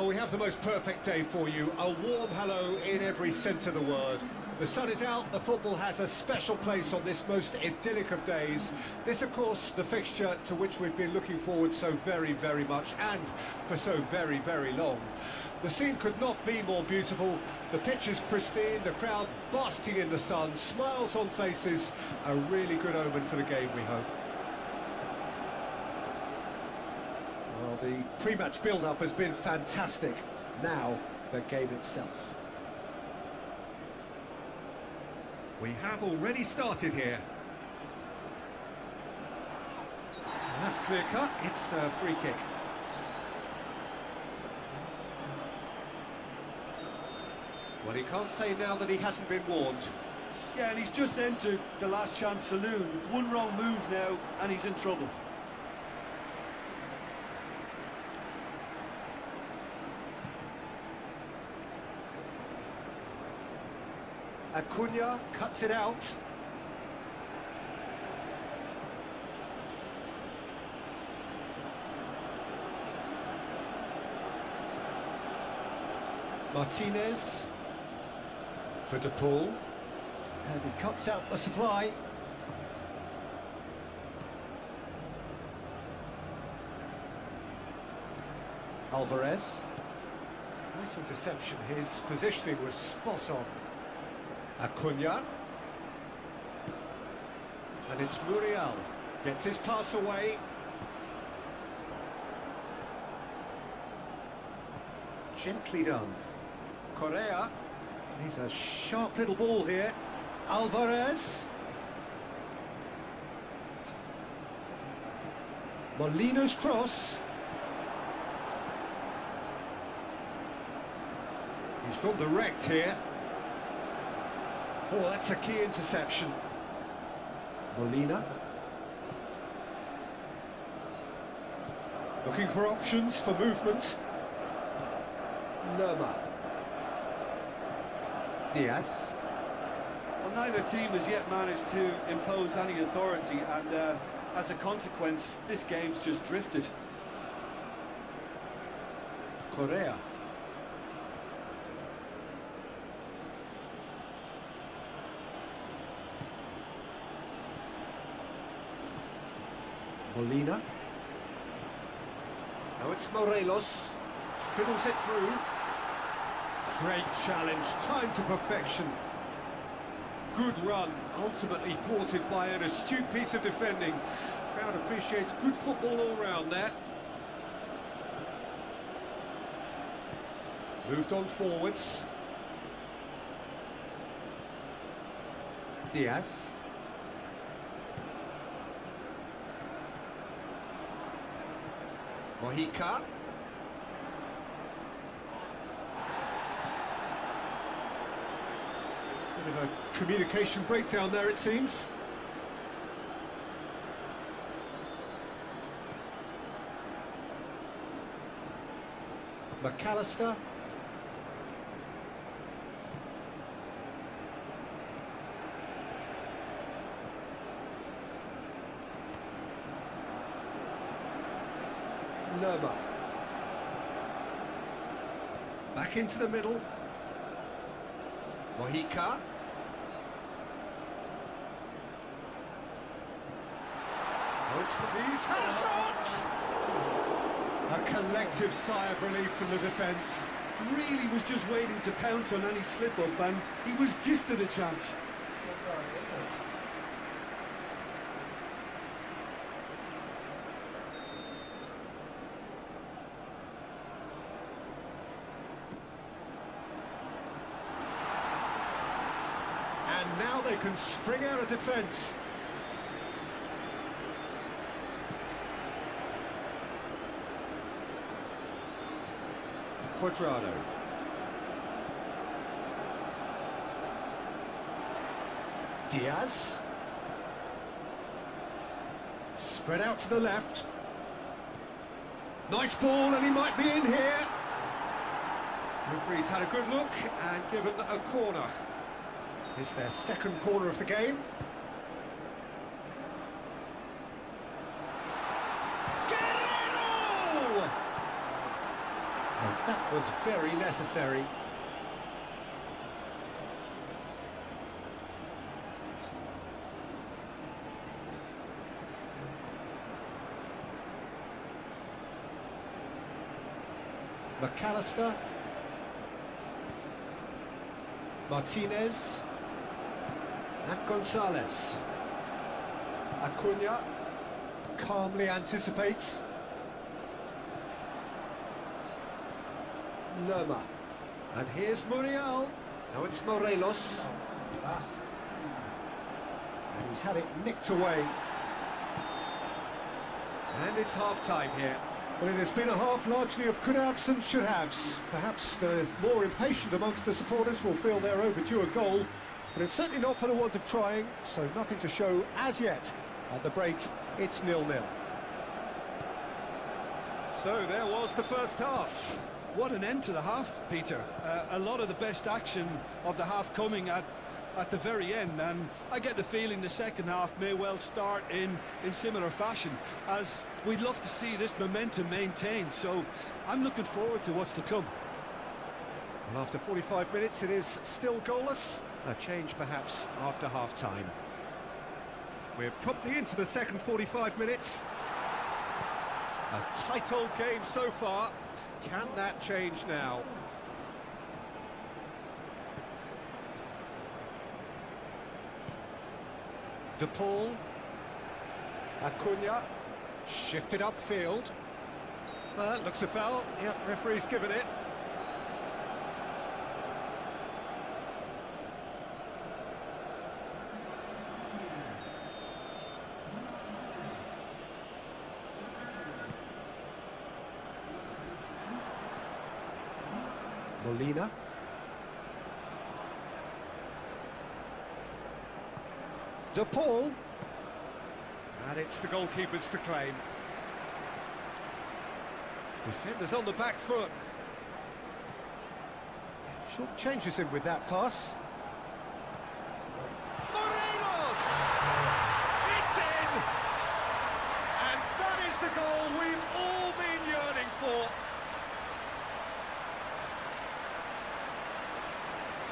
Well, we have the most perfect day for you. A warm hello in every sense of the word. The sun is out, the football has a special place on this most idyllic of days. This, of course, the fixture to which we've been looking forward so very, very much, and for so very, very long. The scene could not be more beautiful. The pitch is pristine, the crowd basking in the sun, smiles on faces. A really good omen for the game, we hope. Well, the pre-match build-up has been fantastic. Now, the game itself. We have already started here. And that's clear cut, it's a free kick. Well, he can't say now that he hasn't been warned. Yeah, and he's just entered the last chance saloon. One wrong move now, and he's in trouble. Acuna cuts it out. Martinez for De Paul, and he cuts out the supply. Alvarez, nice interception. His positioning was spot on. Acuna, and it's Muriel, gets his pass away. Gently done. Correa, he's a sharp little ball here. Alvarez. Molina's cross. He's gone direct here. Oh, that's a key interception. Molina. Looking for options for movement. Lerma. Diaz. Well, neither team has yet managed to impose any authority, and as a consequence, this game's just drifted. Correa. Molina. Now it's Morelos. Fiddles it through. Great challenge, time to perfection. Good run, ultimately thwarted by an astute piece of defending. Crowd appreciates good football all round there. Moved on forwards. Diaz. Mojica. Bit of a communication breakdown there, it seems. McAllister. Lerma. Back into the middle. Mojica. He's had a shot! A collective sigh of relief from the defence. Really was just waiting to pounce on any slip-up, and he was gifted a chance. And now they can spring out of defence. Cuadrado. Diaz. Spread out to the left. Nice ball, and he might be in here. Referee's had a good look and given a corner. It's their second corner of the game. That was very necessary. McAllister. Martinez. And Gonzalez. Acuna calmly anticipates. Lerma. And here's Muriel. Now it's Morelos. And he's had it nicked away. And it's half-time here. Well, it has been a half largely of could-haves and should-haves. Perhaps the more impatient amongst the supporters will feel they're overdue a goal, but it's certainly not for the want of trying, so nothing to show as yet. At the break, it's 0-0. So there was the first half. What an end to the half, Peter. A lot of the best action of the half coming at the very end, and I get the feeling the second half may well start in similar fashion, as we'd love to see this momentum maintained, so I'm looking forward to what's to come. Well, after 45 minutes it is still goalless. A change perhaps after half-time. We're promptly into the second 45 minutes. A tight old game so far. Can that change now? De Paul. Acuna. Shifted upfield. Looks a foul. Yep, referee's given it. Molina. De Paul. And it's the goalkeepers to claim. Defenders on the back foot. Short changes him with that pass. Morelos! It's in! And that is the goal we've all been yearning for.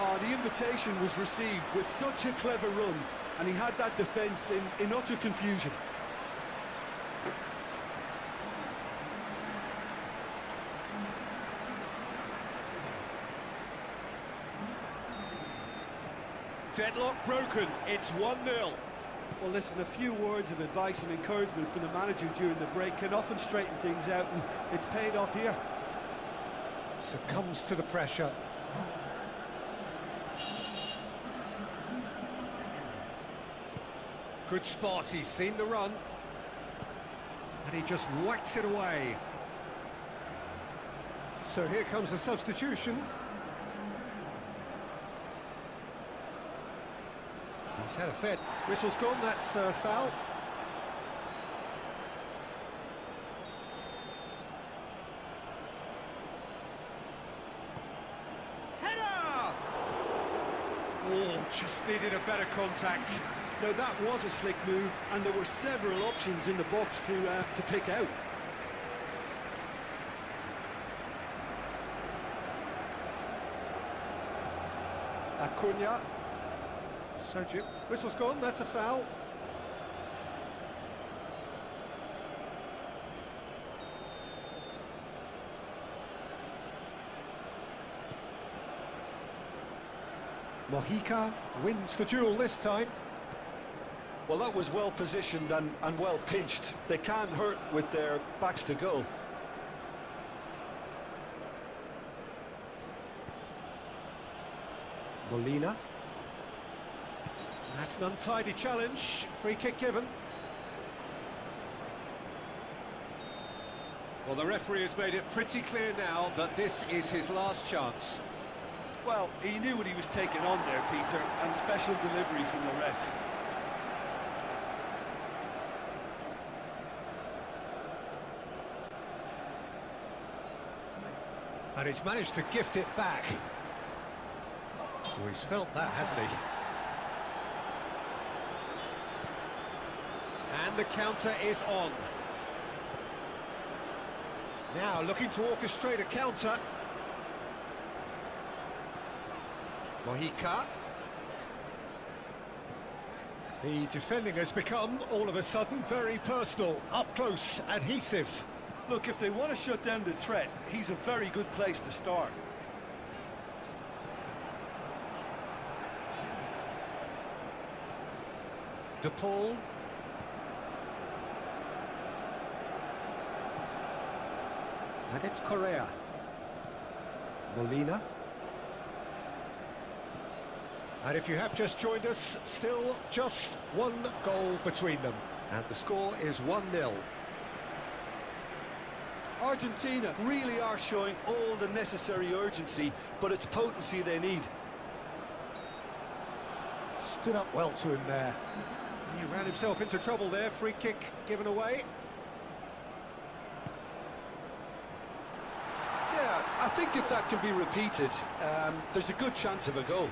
Oh, the invitation was received with such a clever run, and he had that defence in utter confusion. Deadlock broken, it's 1-0. Well, listen, a few words of advice and encouragement from the manager during the break can often straighten things out, and it's paid off here. Succumbs to the pressure. Good spot, he's seen the run. And he just whacks it away. So here comes the substitution. He's had a fit. Whistle's gone, that's foul. Header! Oh, just needed a better contact. Now that was a slick move, and there were several options in the box to pick out. Acuna. Sergio. Whistle's gone, that's a foul. Mojica wins the duel this time. Well, that was well positioned and well pinched. They can't hurt with their backs to goal. Molina. That's an untidy challenge. Free kick given. Well, the referee has made it pretty clear now that this is his last chance. Well, he knew what he was taking on there, Peter, and special delivery from the ref. And he's managed to gift it back. Oh, he's felt that, hasn't he? And the counter is on. Now looking to orchestrate a counter. Mojica. The defending has become, all of a sudden, very personal, up close, adhesive. Look, if they want to shut down the threat, he's a very good place to start. De Paul. And it's Correa. Molina. And if you have just joined us, still just one goal between them. And the score is 1-0. Argentina really are showing all the necessary urgency, but it's potency they need. Stood up well to him there. He ran himself into trouble there. Free kick given away. Yeah, I think if that can be repeated, there's a good chance of a goal.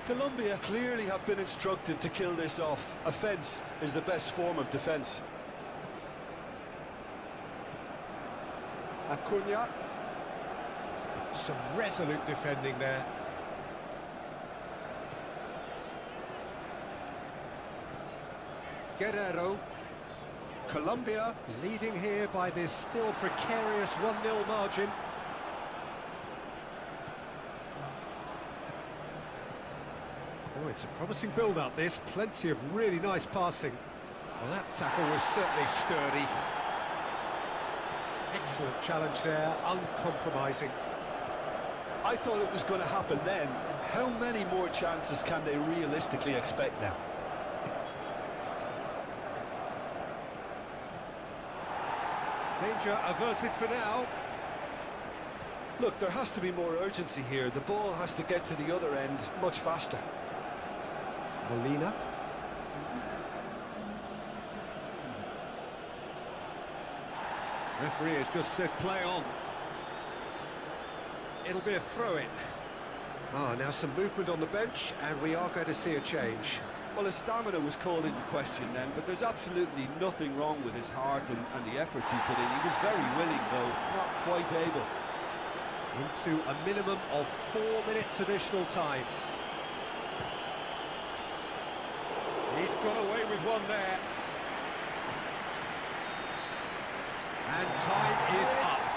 Colombia clearly have been instructed to kill this off. Offence is the best form of defence. Acuna. Some resolute defending there. Guerrero. Colombia leading here by this still precarious 1-0 margin. Oh, it's a promising build-up, this. Plenty of really nice passing. Well, that tackle was certainly sturdy. Excellent challenge there, uncompromising. I thought it was going to happen then. How many more chances can they realistically expect now? Danger averted for now. Look, there has to be more urgency here. The ball has to get to the other end much faster. Molina. Referee has just said play on. It'll be a throw-in. Now some movement on the bench, and we are going to see a change. Well, his stamina was called into question then, but there's absolutely nothing wrong with his heart and the efforts he put in. He was very willing, though, not quite able. Into a minimum of 4 minutes additional time. He's got away with one there. And time is up.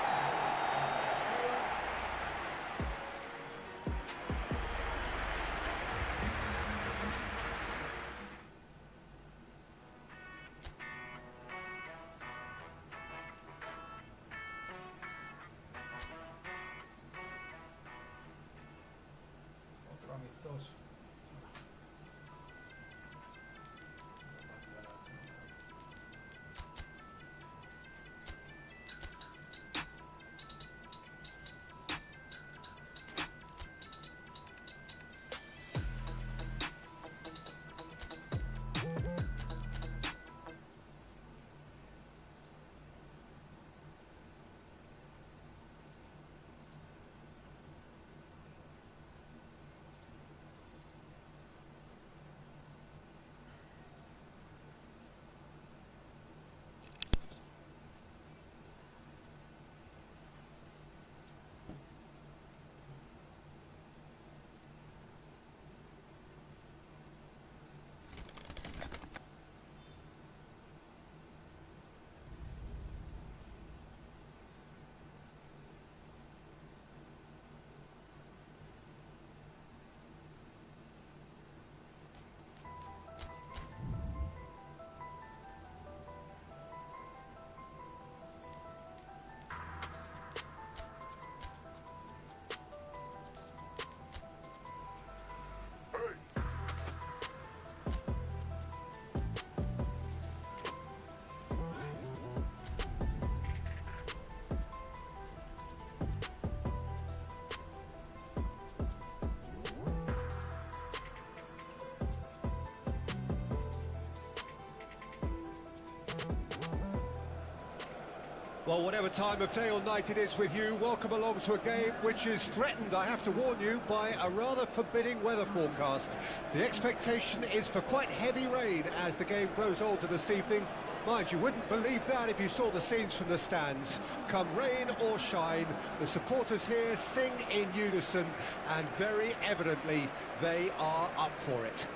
Well, whatever time of day or night it is with you, welcome along to a game which is threatened, I have to warn you, by a rather forbidding weather forecast. The expectation is for quite heavy rain as the game grows older this evening. Mind you, wouldn't believe that if you saw the scenes from the stands. Come rain or shine, the supporters here sing in unison, and very evidently they are up for it.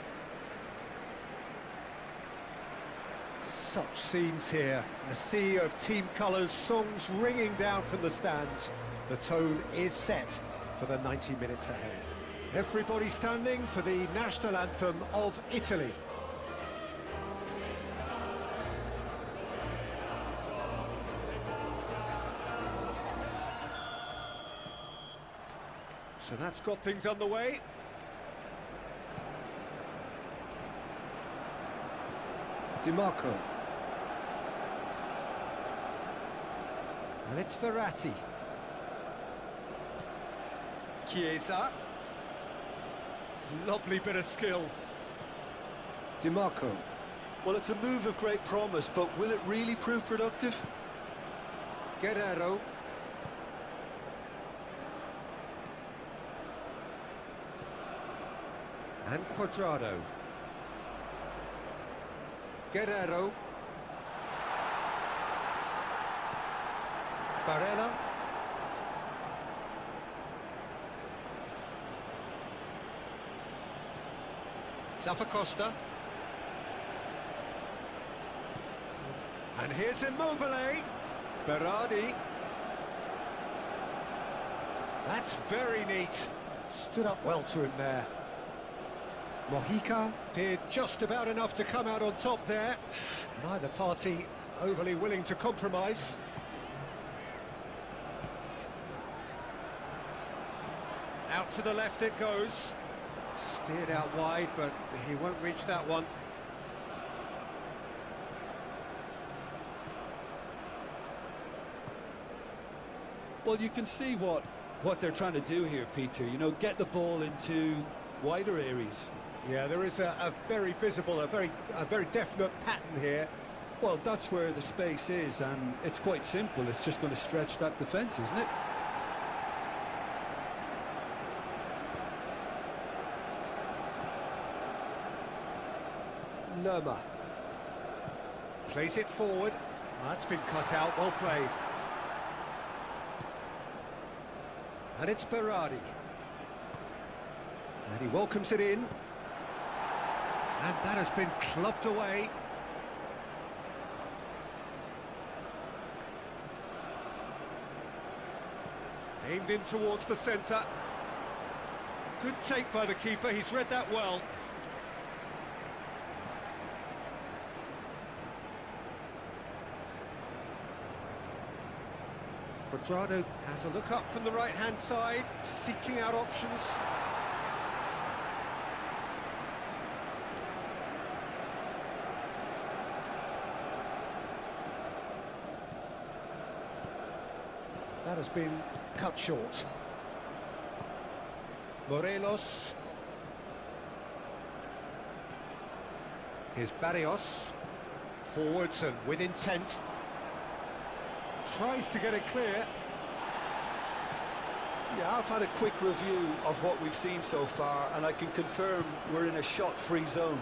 Such scenes here, a sea of team colours, songs ringing down from the stands. The tone is set for the 90 minutes ahead. Everybody standing for the national anthem of Italy. So that's got things underway. Di Marco. And it's Verratti. Chiesa. Lovely bit of skill. Di Marco. Well, it's a move of great promise, but will it really prove productive? Guerrero. And Cuadrado. Guerrero. Barella. Zappacosta. And here's Immobile. Berardi. That's very neat. Stood up well to him there. Mojica did just about enough to come out on top there. Neither party overly willing to compromise. Out to the left it goes. Steered out wide, but he won't reach that one. Well, you can see what they're trying to do here, Peter. You know, get the ball into wider areas. Yeah, there is a very visible, a very definite pattern here. Well, that's where the space is, and it's quite simple. It's just going to stretch that defence, isn't it? Lerma. Plays it forward. That's been cut out, well played. And it's Berardi. And he welcomes it in. And that has been clubbed away. Aimed in towards the centre. Good take by the keeper, he's read that well. Cuadrado has a look up from the right-hand side, seeking out options. That has been cut short. Morelos. Here's Barrios. Forwards and with intent. Tries to get it clear. Yeah, I've had a quick review of what we've seen so far, and I can confirm we're in a shot-free zone.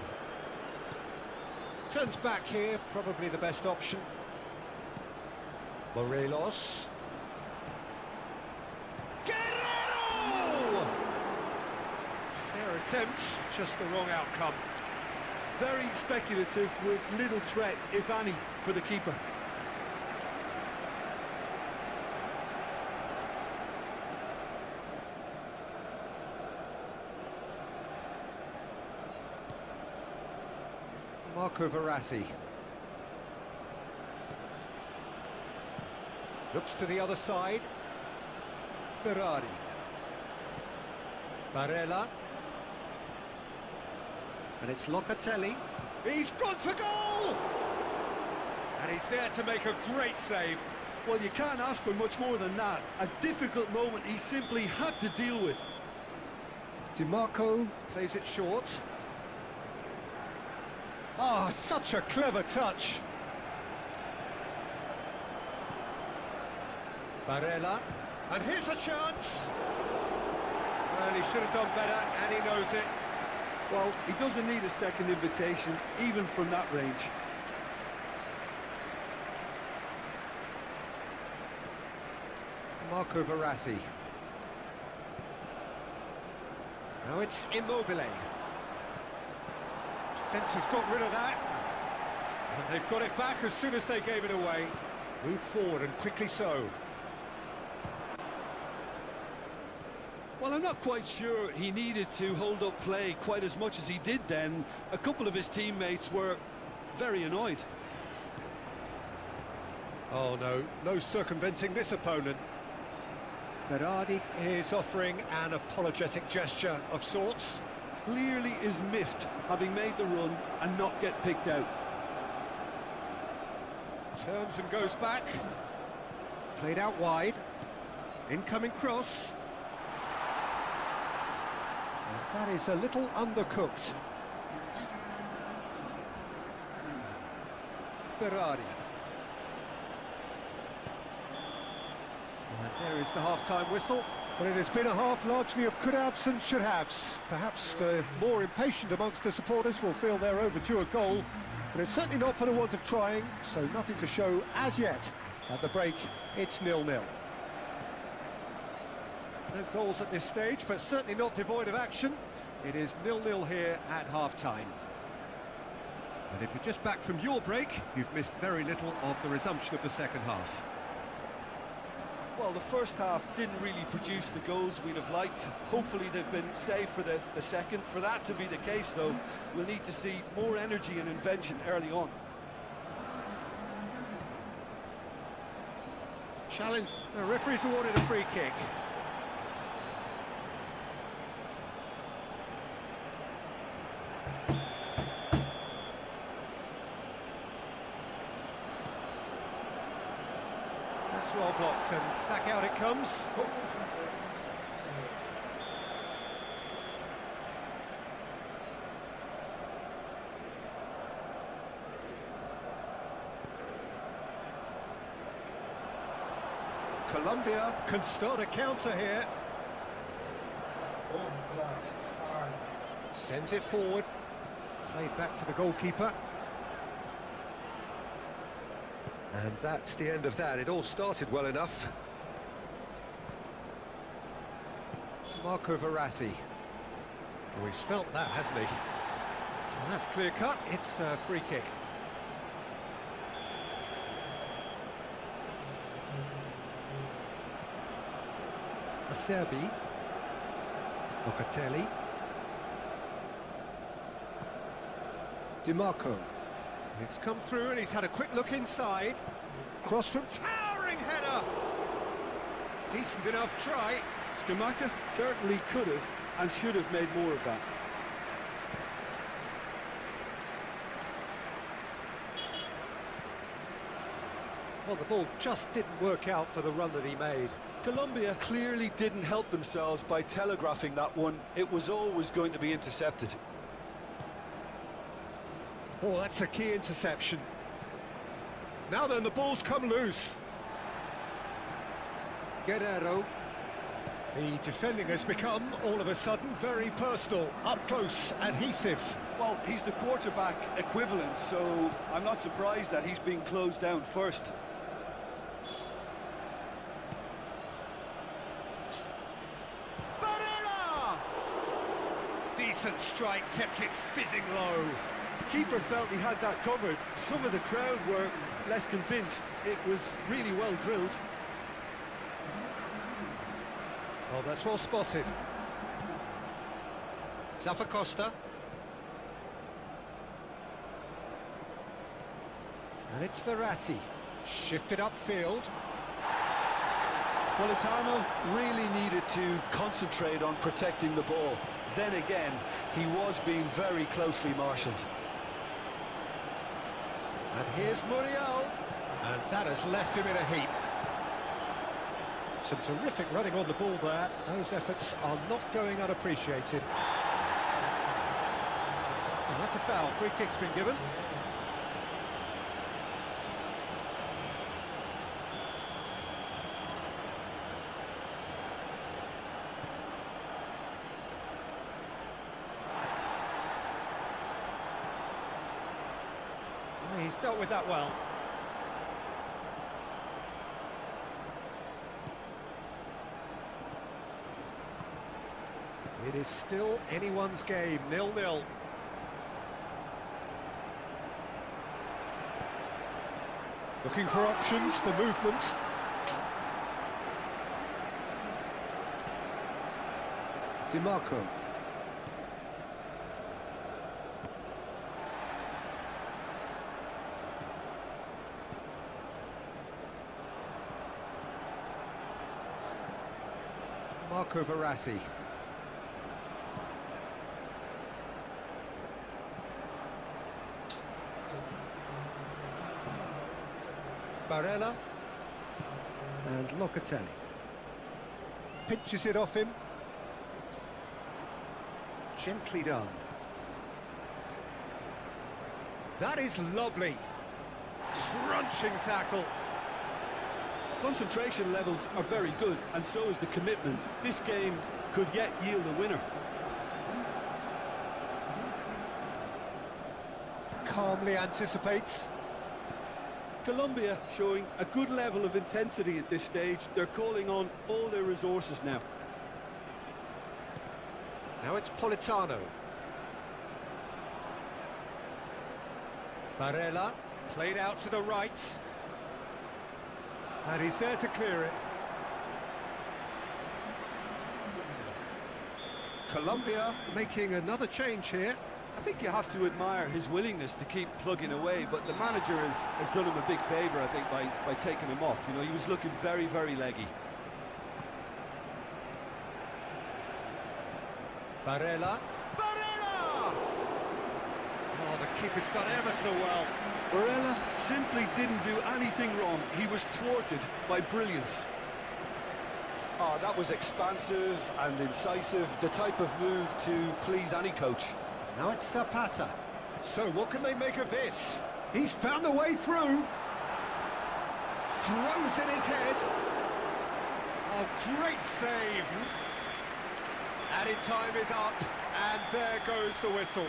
Turns back here, probably the best option. Morelos. Guerrero! Fair attempt, just the wrong outcome. Very speculative with little threat, if any, for the keeper. Marco Verratti. Looks to the other side. Berardi. Barella. And it's Locatelli. He's gone for goal! And he's there to make a great save. Well, you can't ask for much more than that. A difficult moment he simply had to deal with. Di Marco plays it short. Oh, such a clever touch. Barella. And here's a chance. Well, he should have done better, and he knows it. Well, he doesn't need a second invitation, even from that range. Marco Verratti. Now it's Immobile. Defence has got rid of that. And they've got it back as soon as they gave it away. Move forward and quickly so. Well, I'm not quite sure he needed to hold up play quite as much as he did then. A couple of his teammates were very annoyed. Oh no, no circumventing this opponent. Berardi is offering an apologetic gesture of sorts. Clearly is miffed, having made the run and not get picked out. Turns and goes back. Played out wide. Incoming cross. And that is a little undercooked. Berardi. And there is the half-time whistle. But it has been a half largely of could-haves and should-haves. Perhaps the more impatient amongst the supporters will feel they're overdue a goal. But it's certainly not for the want of trying, so nothing to show as yet. At the break, it's 0-0. No goals at this stage, but certainly not devoid of action. It is 0-0 here at half-time. And if you're just back from your break, you've missed very little of the resumption of the second half. Well, the first half didn't really produce the goals we'd have liked. Hopefully they've been saved for the second. For that to be the case, though, we'll need to see more energy and invention early on. Challenge. The referee's awarded a free kick. That's well blocked, and back out it comes. Colombia can start a counter here. Sends it forward. Played back to the goalkeeper. And that's the end of that. It all started well enough. Marco Verratti. Oh, he's felt that, hasn't he? And that's clear cut. It's a free kick. Acerbi. Locatelli. DiMarco. It's come through and he's had a quick look inside. Cross from towering header. Decent enough try. Scamacca certainly could have and should have made more of that. Well, the ball just didn't work out for the run that he made. Colombia clearly didn't help themselves by telegraphing that one. It was always going to be intercepted. Oh, that's a key interception. Now then, the ball's come loose. Guerrero. The defending has become, all of a sudden, very personal, up close, adhesive. Well, he's the quarterback equivalent, so I'm not surprised that he's being closed down first. Barella! Decent strike, kept it fizzing low. Keeper felt he had that covered. Some of the crowd were less convinced. It was really well drilled. Oh, that's well spotted. Zappacosta. And it's Verratti. Shifted upfield. Politano really needed to concentrate on protecting the ball. Then again, he was being very closely marshalled. And here's Muriel. And that has left him in a heap. Some terrific running on the ball there. Those efforts are not going unappreciated. And that's a foul. Free kick's been given. He's dealt with that well. It is still anyone's game, 0-0. Looking for options for movement. DiMarco. Marco Verratti. Barella. And Locatelli. Pinches it off him. Gently done. That is lovely. Crunching tackle. Concentration levels are very good, and so is the commitment. This game could yet yield a winner. Calmly anticipates. Colombia showing a good level of intensity at this stage. They're calling on all their resources now. Now it's Politano. Barella, played out to the right. And he's there to clear it. Colombia making another change here. I think you have to admire his willingness to keep plugging away, but the manager has done him a big favour, I think, by taking him off. You know, he was looking very, very leggy. Barella. Barella! Oh, the keeper's done ever so well. Barella simply didn't do anything wrong. He was thwarted by brilliance. Oh, that was expansive and incisive, the type of move to please any coach. Now it's Zapata. So what can they make of this? He's found a way through. Throws in his head. A great save. Added time is up, and there goes the whistle.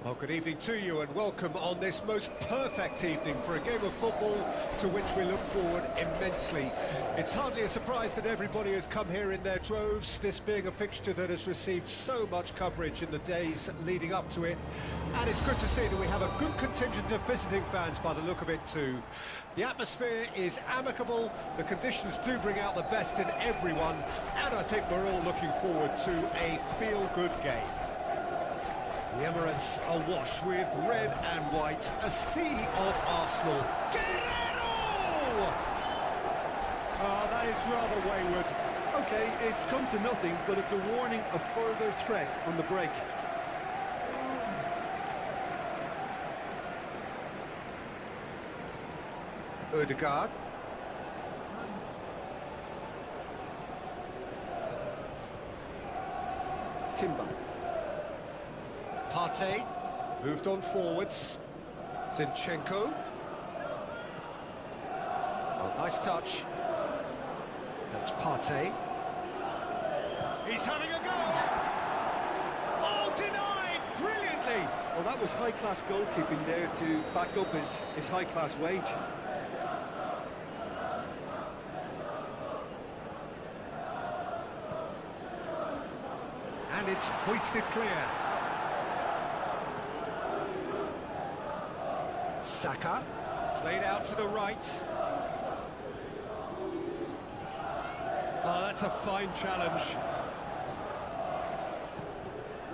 Well, good evening to you and welcome on this most perfect evening for a game of football to which we look forward immensely. It's hardly a surprise that everybody has come here in their droves, this being a fixture that has received so much coverage in the days leading up to it. And it's good to see that we have a good contingent of visiting fans by the look of it too. The atmosphere is amicable, the conditions do bring out the best in everyone, and I think we're all looking forward to a feel-good game. The Emirates awash with red and white, a sea of Arsenal. Guerrero! Oh, that is rather wayward. Okay, it's come to nothing, but it's a warning of further threat on the break. Ødegaard. Timber. Partey, moved on forwards. Zinchenko. Oh, nice touch. That's Partey. He's having a go! Oh, denied! Brilliantly! Well, that was high-class goalkeeping there to back up his high-class wage. And it's hoisted clear. Saka Laid out to the right. Oh, that's a fine challenge.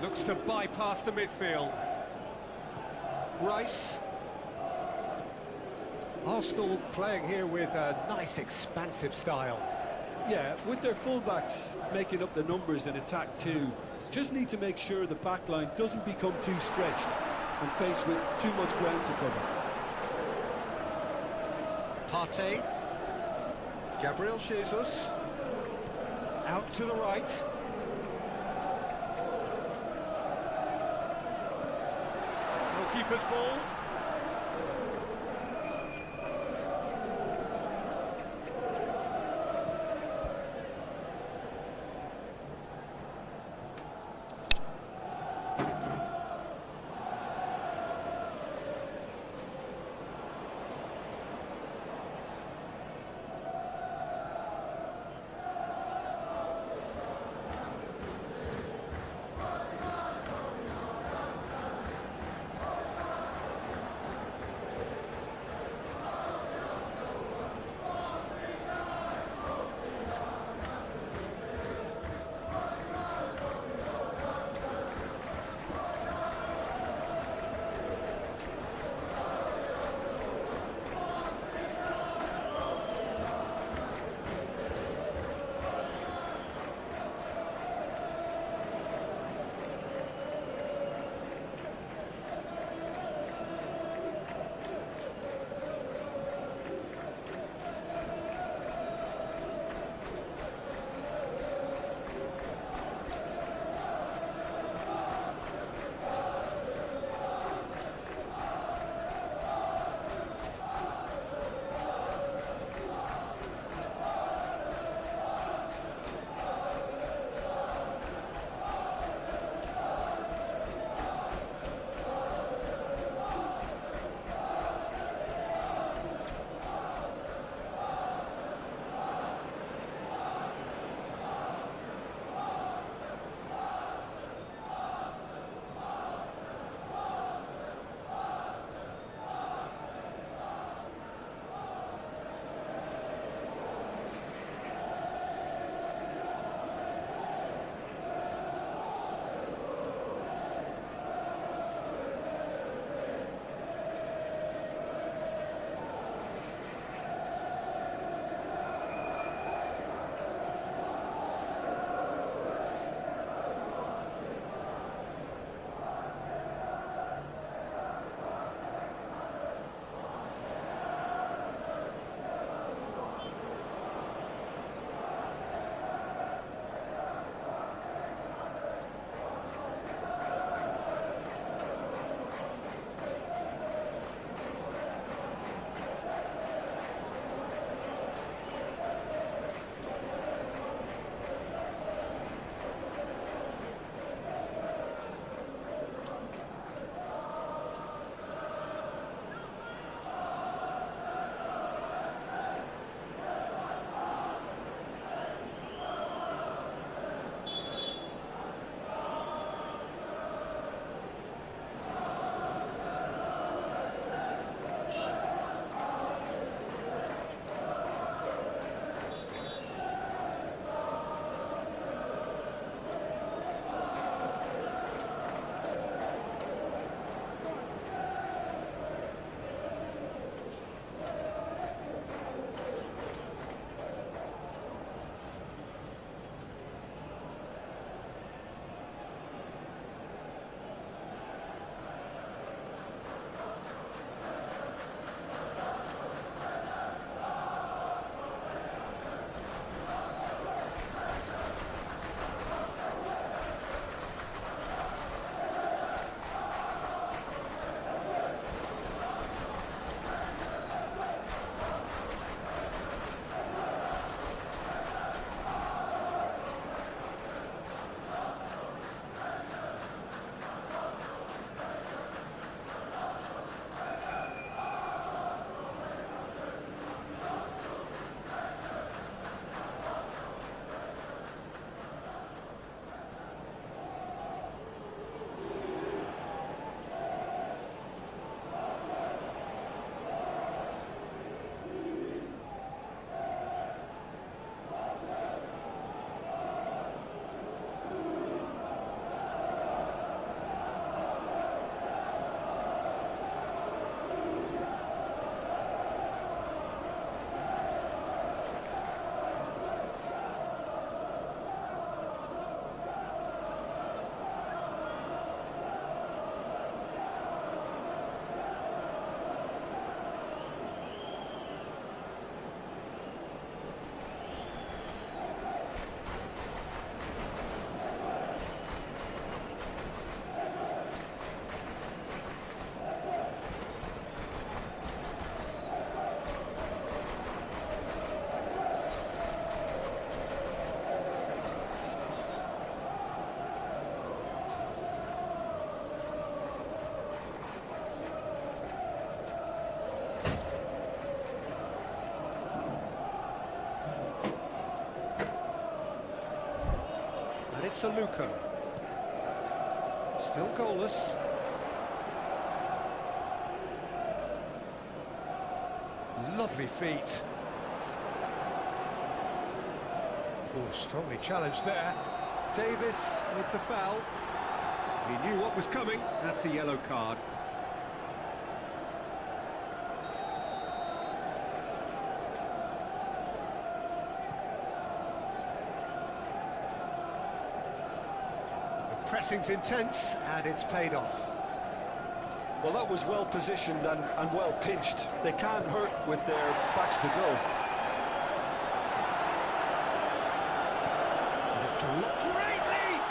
Looks to bypass the midfield. Rice. Arsenal playing here with a nice expansive style. Yeah, with their fullbacks making up the numbers in attack too, just need to make sure the back line doesn't become too stretched and faced with too much ground to cover. Partey. Gabriel Jesus. Out to the right. Goalkeeper's ball. It's a Luca. Still goalless. Lovely feet. Oh, strongly challenged there. Davis with the foul. He knew what was coming. That's a yellow card. The pressing's intense and it's paid off. Well, that was well positioned and well pinched. They can't hurt with their backs to goal. And it's a great leap!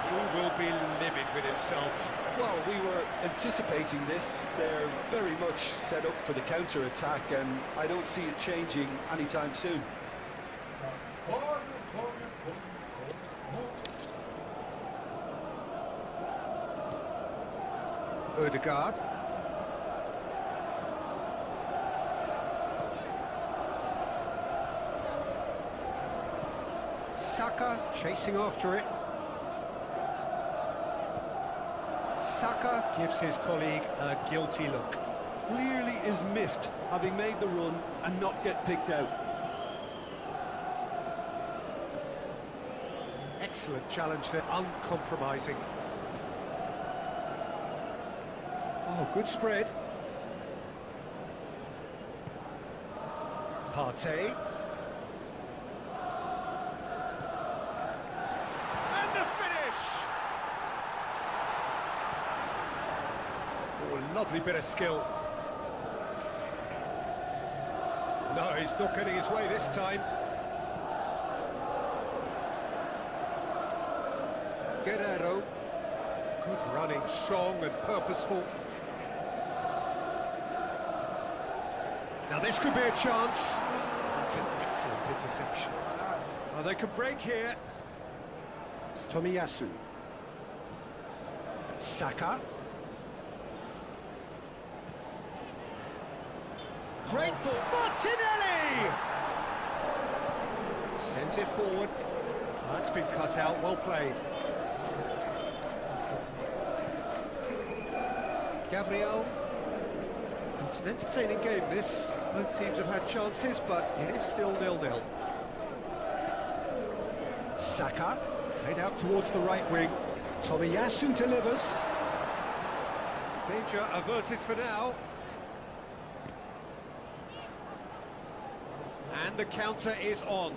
He will be livid with himself. Well, we were anticipating this. They're very much set up for the counter-attack, and I don't see it changing anytime soon. Odegaard. Saka chasing after it. Saka gives his colleague a guilty look. Clearly is miffed, having made the run and not get picked out. Excellent challenge there, uncompromising. Oh, good spread. Partey. And the finish! Oh, lovely bit of skill. No, he's not getting his way this time. Guerrero. Good running, strong and purposeful. Now this could be a chance. That's an excellent interception. Oh, they could break here. Tomiyasu. Saka. Great ball. Martinelli! Sent it forward. That's been cut out. Well played. Gabriel. It's an entertaining game, this. Both teams have had chances, but it is still 0-0. Saka, played out towards the right wing. Tomiyasu delivers. Danger averted for now. And the counter is on.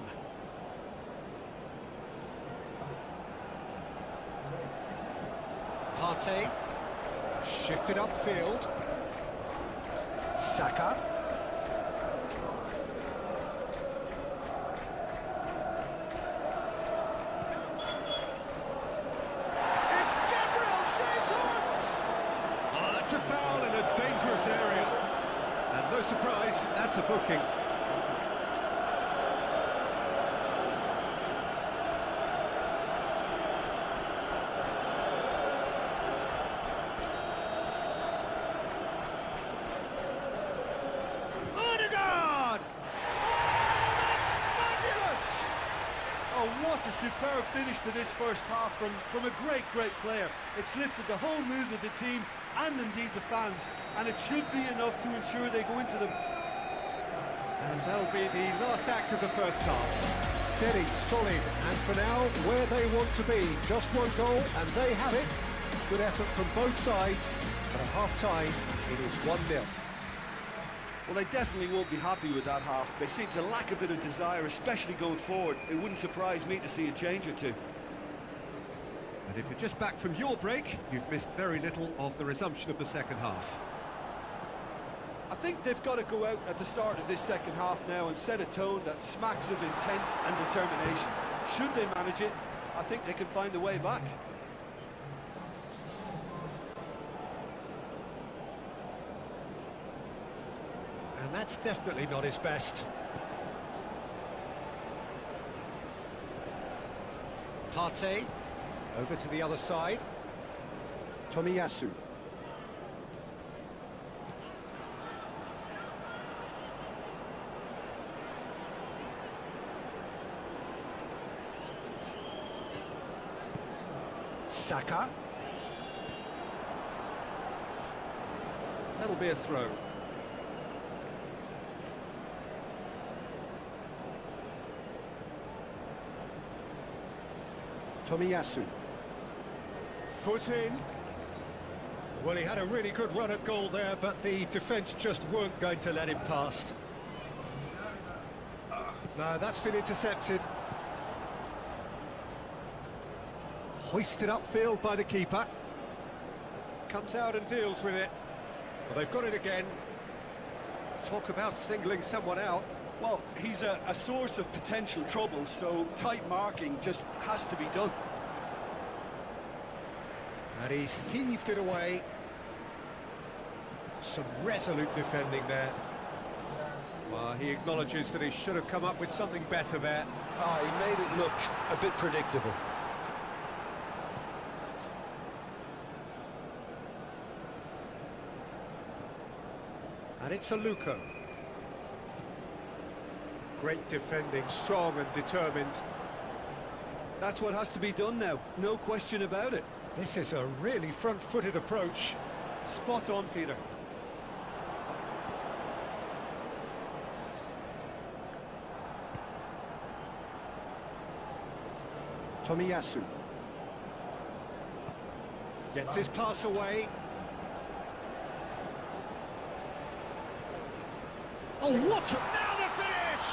Partey, shifted upfield. Saka. It's Gabriel Jesus! Oh, that's a foul in a dangerous area. And no surprise, that's a booking. What a superb finish to this first half from a great player. It's lifted the whole mood of the team and indeed the fans, and it should be enough to ensure they go into them. And that'll be the last act of the first half. Steady, solid, and for now, where they want to be. Just one goal, and they have it. Good effort from both sides, but at half-time, it is 1-0. Well, they definitely won't be happy with that half. They seem to lack a bit of desire, especially going forward. It wouldn't surprise me to see a change or two. And if you're just back from your break, you've missed very little of the resumption of the second half. I think they've got to go out at the start of this second half now and set a tone that smacks of intent and determination. Should they manage it, I think they can find a way back. And that's definitely not his best. Partey, over to the other side. Tomiyasu. Saka. That'll be a throw. Tomiyasu. Foot in. Well, he had a really good run at goal there, but the defence just weren't going to let him past. No, that's been intercepted. Hoisted upfield by the keeper. Comes out and deals with it. Well, they've got it again. Talk about singling someone out. Well, he's a source of potential trouble, so tight marking just has to be done. And he's heaved it away. Some resolute defending there. Well, he acknowledges that he should have come up with something better there. He made it look a bit predictable. And it's a Luka. Great defending, strong and determined. That's what has to be done now, no question about it. This is a really front-footed approach. Spot on, Peter. Tomiyasu. Gets his pass away. Oh, what a... Now the finish!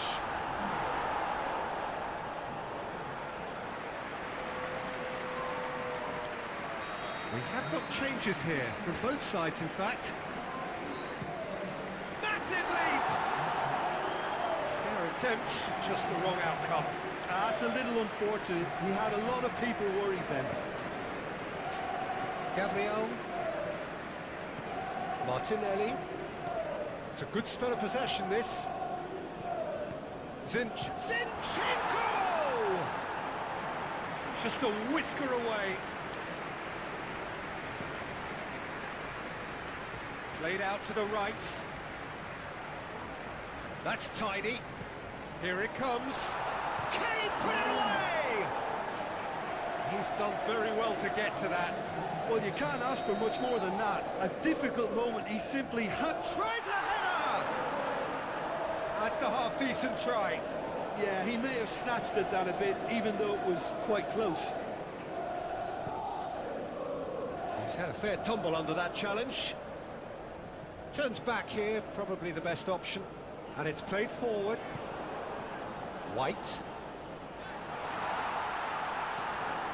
We have got changes here, from both sides, in fact. Massive leap! Fair attempt, just the wrong outcome. That's a little unfortunate. He had a lot of people worried then. Gabriel. Martinelli. It's a good spell of possession, this. Zinchenko! Just a whisker away. Played out to the right. That's tidy. Here it comes. Can he put it away? He's done very well to get to that. Well, you can't ask for much more than that. A difficult moment, he simply had... Tries a header! That's a half-decent try. Yeah, he may have snatched at that a bit, even though it was quite close. He's had a fair tumble under that challenge. Turns back here, probably the best option. And it's played forward. White.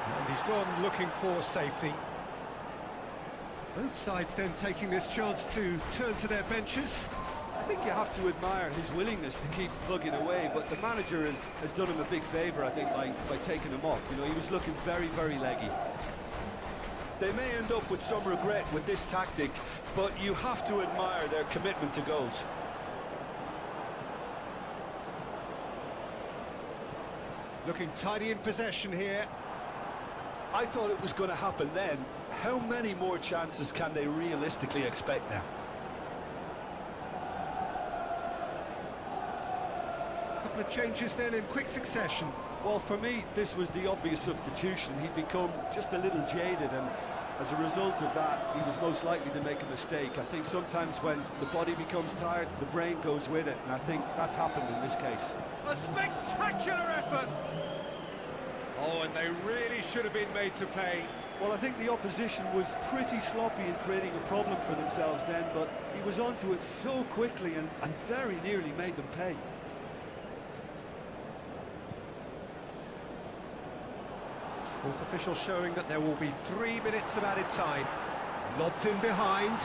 And he's gone looking for safety. Both sides then taking this chance to turn to their benches. I think you have to admire his willingness to keep plugging away, but the manager has done him a big favour, I think, by taking him off. You know, he was looking very, very leggy. They may end up with some regret with this tactic, but you have to admire their commitment to goals. Looking tidy in possession here. I thought it was going to happen then. How many more chances can they realistically expect now? Couple of changes then in quick succession. Well, for me, this was the obvious substitution. He'd become just a little jaded, and as a result of that, he was most likely to make a mistake. I think sometimes when the body becomes tired, the brain goes with it, and I think that's happened in this case. A spectacular effort! Oh, and they really should have been made to pay. Well, I think the opposition was pretty sloppy in creating a problem for themselves then, but he was onto it so quickly and very nearly made them pay. Fourth official showing that there will be 3 minutes of added time. Lobbed in behind.